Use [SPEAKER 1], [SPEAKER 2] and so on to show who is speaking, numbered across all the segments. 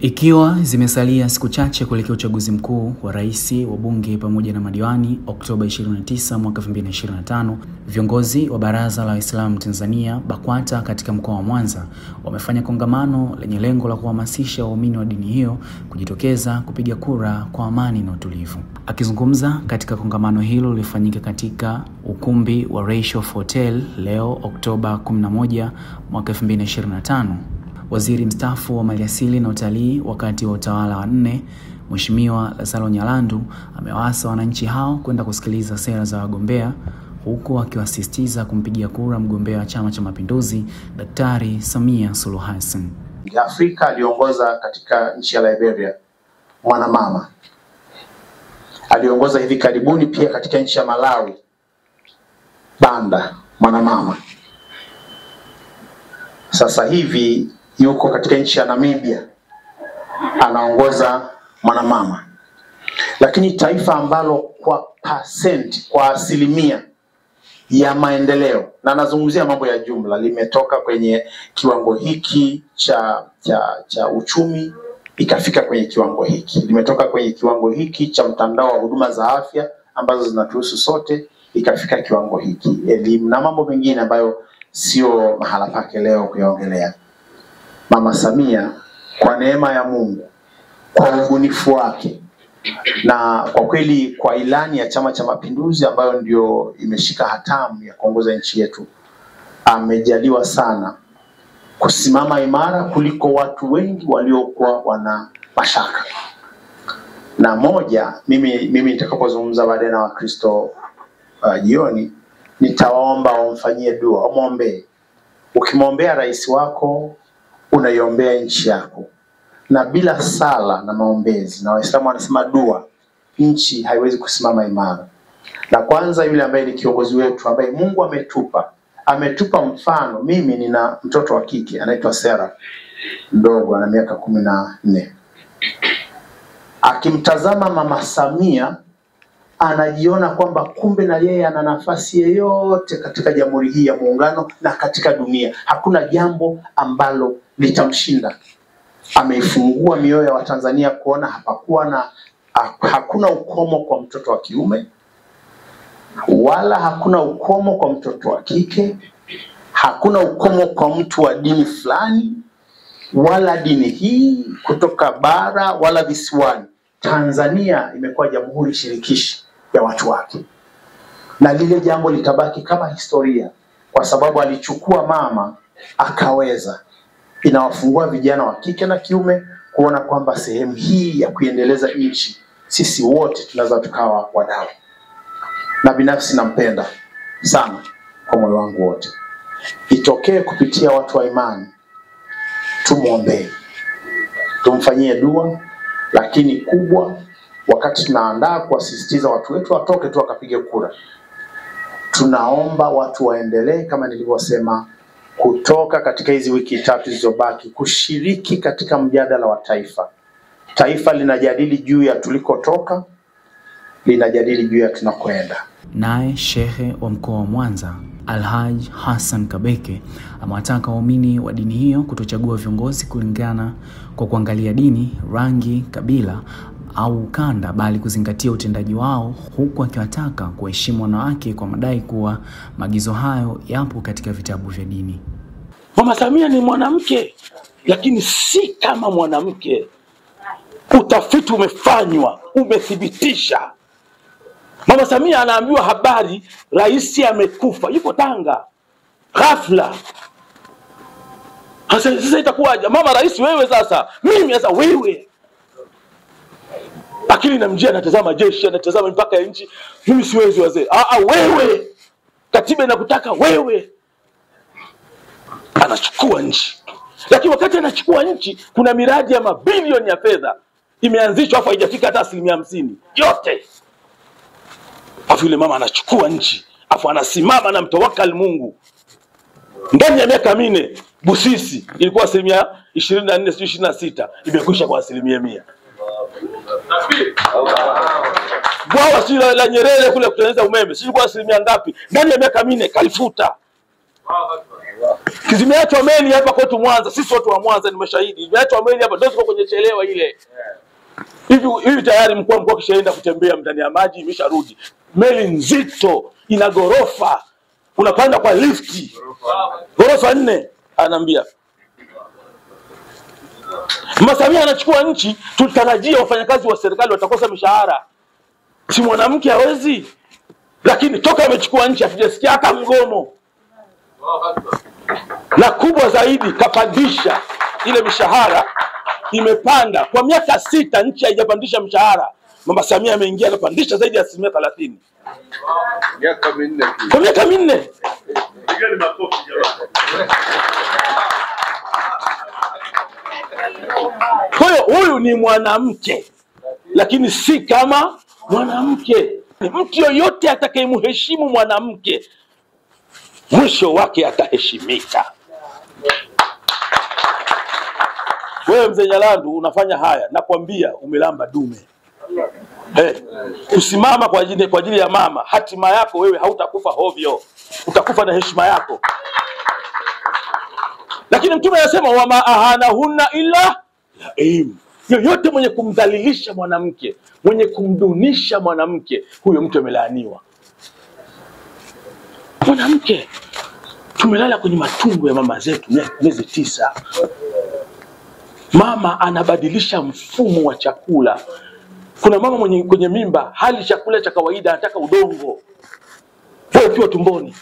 [SPEAKER 1] Ikiwa zimesalia siku chache kuelekea uchaguzi mkuu wa rais, wa bunge pamoja na madiwani Oktoba 29 mwaka 2025, viongozi wa Baraza la Waislamu Tanzania BAKWATA katika mkoa wa Mwanza wamefanya kongamano lenye lengo la kuhamasisha waumini wa dini hiyo kujitokeza kupiga kura kwa amani na utulivu. Akizungumza katika kongamano hilo lilifanyika katika ukumbi wa Reichof Hotel leo Oktoba 11 mwaka 2025, Waziri mstaafu wa Maliasili na Utalii wakati wa utawala wa 4, Mheshimiwa Lazaro Nyalandu amewaasa wananchi hao kwenda kusikiliza sera za wagombea, huku akiwasisitiza kumpigia kura mgombea wa Chama cha Mapinduzi Daktari Samia Suluhu Hassan.
[SPEAKER 2] Afrika aliongoza katika nchi ya Liberia mwanamama. Aliongoza hivi karibuni pia katika nchi ya Malawi Banda mwanamama. Sasa hivi yuko katika nchi ya Namibia anaongoza mwanamama. Lakini taifa ambalo kwa asilimia ya maendeleo, na nazungumzia mambo ya jumla, limetoka kwenye kiwango hiki cha uchumi ikafika kwenye kiwango hiki. Limetoka kwenye kiwango hiki cha mtandao wa huduma za afya ambazo zinatuhusu sote ikafika kiwango hiki. Elimu na mambo mengine ambayo sio mahala pake leo kuyaongelea. Mama Samia kwa neema ya Mungu, kwa ubunifu wake, na kwa kweli kwa ilani ya Chama cha Mapinduzi ambayo ndio imeshika hatamu ya kuongoza nchi yetu, amejaliwa sana kusimama imara kuliko watu wengi waliokuwa wana mashaka. Na moja, mimi nitakapozungumza baadaye na Wakristo jioni, nitawaomba wamfanyie dua, wamwombee. Ukimwombea rais wako, unaiombea nchi yako. Na bila sala na maombezi, na Waislamu wanasema dua, nchi haiwezi kusimama imara. Na kwanza yule ambaye ni kiongozi wetu, ambaye Mungu ametupa mfano. Mimi nina mtoto wa kike anaitwa Sera, mdogo ana miaka 14. Akimtazama Mama Samia anajiona kwamba kumbe na yeye ana nafasi yoyote katika Jamhuri hii ya Muungano na katika dunia. Hakuna jambo ambalo litamshinda. Ameifungua mioyo ya Watanzania kuona hakuna ukomo kwa mtoto wa kiume, wala hakuna ukomo kwa mtoto wa kike, hakuna ukomo kwa mtu wa dini fulani, wala dini hii kutoka bara wala visiwani. Tanzania imekuwa jamhuri shirikishi ya watu wake. Na lile jambo litabaki kama historia, kwa sababu alichukua mama akaweza. Inawafungua vijana wa kike na kiume kuona kwamba sehemu hii ya kuendeleza nchi sisi wote tunaweza tukawa wadau. Na binafsi nampenda sana kwa moyo wangu wote. Itokee kupitia watu wa imani, tumuombee, tumfanyie dua, lakini kubwa, wakati tunaandaa kuwasisitiza watu wetu watoke tu wakapige kura, tunaomba watu waendelee kama nilivyosema, kutoka katika hizi wiki 3 zilizobaki kushiriki katika mjadala wa taifa. Taifa linajadili juu ya tulikotoka, linajadili juu ya tunakoenda.
[SPEAKER 1] Naye Shehe wa mkoa wa Mwanza Alhaj Hassan Kabeke amewataka waumini wa dini hiyo kutochagua viongozi kulingana kwa kuangalia dini, rangi, kabila au ukanda, bali kuzingatia utendaji wao, huku akiwataka kuheshimu wanawake kwa madai kuwa maagizo hayo yapo katika vitabu vya dini.
[SPEAKER 3] Mama Samia ni mwanamke, lakini si kama mwanamke. Utafiti umefanywa, umethibitisha. Mama Samia anaambiwa habari rais amekufa, yuko Tanga, ghafla. Sasa itakuwaje? Mama rais wewe sasa, mimi sasa wewe. Akili na mjia anatazama jeshi, anatazama mpaka ya nchi. Mimi siwezi wazee. Wewe. Katiba inakutaka wewe. Anachukua nchi. Lakini wakati anachukua nchi, kuna miradi ya mabilioni ya fedha imeanzishwa, afu haijafika hata 50% yote. Afu yule mama anachukua nchi, afu anasimama na mtawakal Mungu. Ndani ya miaka 4 Busisi ilikuwa 24 26, imekwisha kwa 100%. Bwawa si la Nyerere kule kutengeneza umeme, si kwa 100 ngapi? Ndani ya miaka 4 kalifuta. Zimeachwa meli hapa kwetu Mwanza, sisi watu wa Mwanza ni mashahidi. Zimeachwa meli hapa, ndio ziko kwenye chelewa ile. Hivi tayari mkuu kishaenda kutembea ndani ya maji, imesharudi. Meli nzito, ina gorofa. Unapanda kwa lifti. Gorofa 4, anaambia. Mama Samia anachukua nchi, tutarajia wafanyakazi wa serikali watakosa mishahara. Si mwanamke hawezi. Lakini toka amechukua nchi hatujasikia hata mgomo. Na kubwa zaidi kapandisha ile mishahara, imepanda kwa miaka 6 nchi haijapandisha mshahara. Mama Samia ameingia akapandisha zaidi ya 30%.
[SPEAKER 4] Miaka 4.
[SPEAKER 3] Kwa miaka 4.
[SPEAKER 4] Pigeni makofi jamani.
[SPEAKER 3] Kwa hiyo huyu ni mwanamke, lakini si kama mwanamke. Mtu yoyote atakayemheshimu mwanamke, mwisho wake ataheshimika. Wewe mzee Nyalandu unafanya haya, nakwambia umelamba dume. Kusimama kwa ajili ya mama, hatima yako wewe hautakufa hovyo. Utakufa na heshima yako. Lakini Mtume anasema wama ahanahunna illa laim. Yoyote mwenye kumdhalilisha mwanamke, mwenye kumdunisha mwanamke, huyo mtu amelaaniwa. Mwanamke, tumelala kwenye matumbo ya mama zetu miezi 9. Mama anabadilisha mfumo wa chakula. Kuna mama kwenye mimba hali chakula cha kawaida, anataka udongo wewe ukiwa tumboni.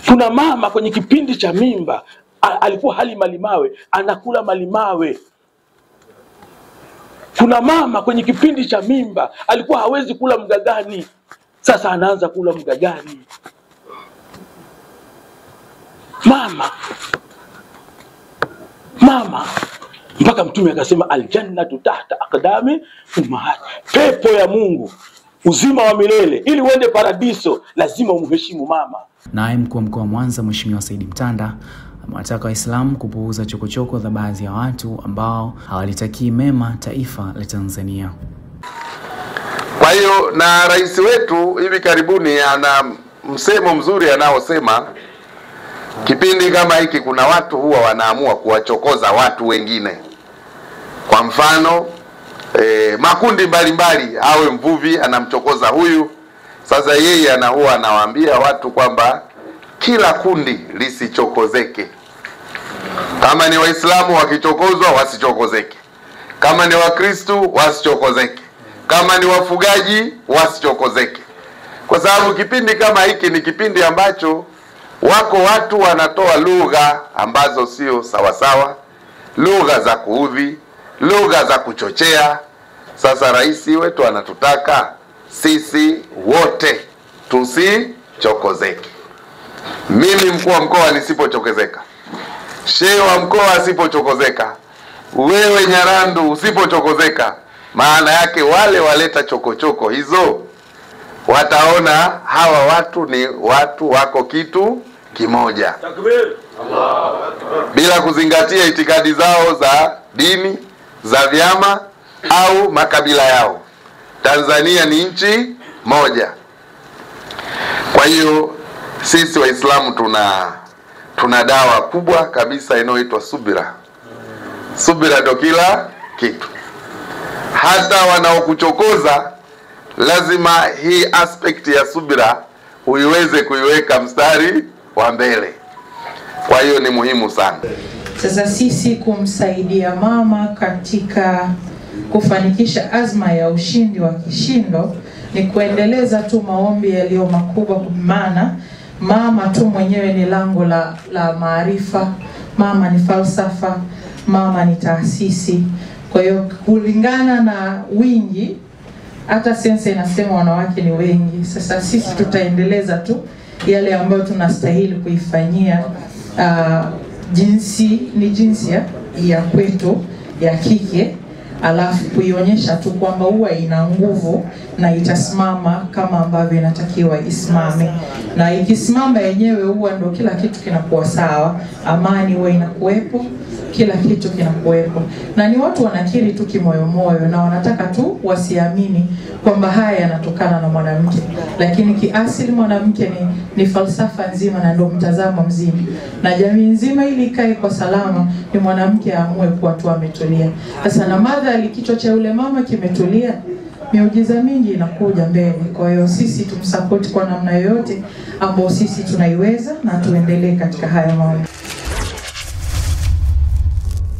[SPEAKER 3] Kuna mama kwenye kipindi cha mimba alikuwa hali malimawe, anakula malimawe. Kuna mama kwenye kipindi cha mimba alikuwa hawezi kula mgagani, sasa anaanza kula mgagani. Mama mpaka Mtume akasema aljannatu tahta aqdami ummahat. Pepo ya Mungu, uzima wa milele, ili uende paradiso lazima umheshimu mama.
[SPEAKER 1] Naye mkuu wa mkoa wa Mwanza Mheshimiwa Said Mtanda amewataka Waislamu kupuuza chokochoko za baadhi ya watu ambao hawalitakii mema taifa la Tanzania.
[SPEAKER 5] Kwa hiyo na rais wetu hivi karibuni ana msemo mzuri anaosema kipindi kama hiki kuna watu huwa wanaamua kuwachokoza watu wengine. Kwa mfano makundi mbalimbali, awe mvuvi anamchokoza huyu. Sasa yeye huwa anawaambia watu kwamba kila kundi lisichokozeke. Kama ni Waislamu wakichokozwa wasichokozeke. Kama ni Wakristo wasichokozeke. Kama ni wafugaji wasichokozeke. Kwa sababu kipindi kama hiki ni kipindi ambacho wako watu wanatoa lugha ambazo sio sawasawa, lugha za kuudhi, lugha za kuchochea. Sasa rais wetu anatutaka sisi wote tusichokozeke. Mimi mkuu wa mkoa nisipochokozeka, shehe wa mkoa asipochokozeka, wewe Nyalandu usipochokozeka, maana yake wale waleta chokochoko hizo wataona hawa watu ni watu wako kitu kimoja.
[SPEAKER 3] Takbir.
[SPEAKER 5] Bila kuzingatia itikadi zao za dini, za vyama au makabila yao. Tanzania ni nchi moja. Kwa hiyo sisi Waislamu tuna dawa kubwa kabisa inayoitwa subira. Subira ndio kila kitu. Hata wanaokuchokoza lazima hii aspect ya subira uiweze kuiweka mstari wa mbele. Kwa hiyo ni muhimu sana.
[SPEAKER 6] Sasa sisi kumsaidia mama katika kufanikisha azma ya ushindi wa kishindo ni kuendeleza tu maombi yaliyo makubwa, kwa maana mama tu mwenyewe ni lango la maarifa, mama ni falsafa, mama ni taasisi. Kwa hiyo kulingana na wingi, hata sensa inasema wanawake ni wengi. Sasa sisi tutaendeleza tu yale ambayo tunastahili kuifanyia jinsi ya kwetu ya kike, alafu kuionyesha tu kwamba huwa ina nguvu na itasimama kama ambavyo inatakiwa isimame. Na ikisimama yenyewe huwa ndo kila kitu kinakuwa sawa, amani huwa inakuwepo, kila kitu kinakuwepo. Na ni watu wanakiri tu kimoyomoyo na wanataka tu wasiamini kwamba haya yanatokana na mwanamke. Lakini kiasili mwanamke ni falsafa nzima na ndio mtazamo mzima, na jamii nzima ili ikae kwa salama ni mwanamke aamue kuwa tu ametulia. Sasa na madhali kichwa cha yule mama kimetulia, miujiza mingi inakuja mbele. Kwa hiyo sisi tumsupport kwa namna yoyote ambao sisi tunaiweza, na tuendelee katika haya mambo.